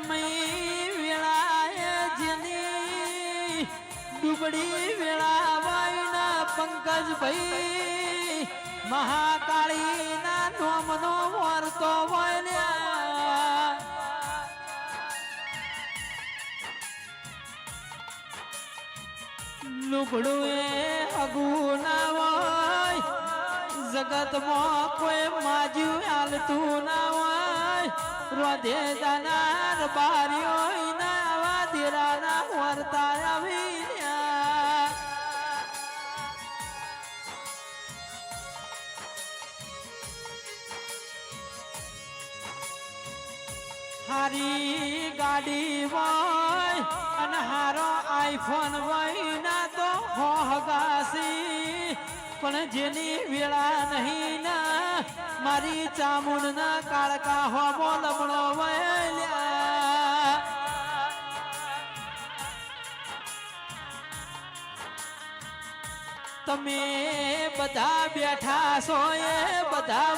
સમય વેળાએ જેની ડુબડી વેળા વાયના પંકજભાઈ મહાકાળીના નોમનો વર્તો વળ્યા લુગડું એ હગું ના હોય જગતમાં કોઈ માજ્યું હાલતું ના હોય રોધે દાનાર બારીઓ ના વાધેરાના વર્તા આવી હારી ગાડી હોય અને હારો આઈફોન હોય ના તો હોગાસી પણ જેની વેળા નહીં ના મારી ચામુંડ ના કાળકા હોમો લમણો વળ્યા તમે બધા બેઠા છો એ બધા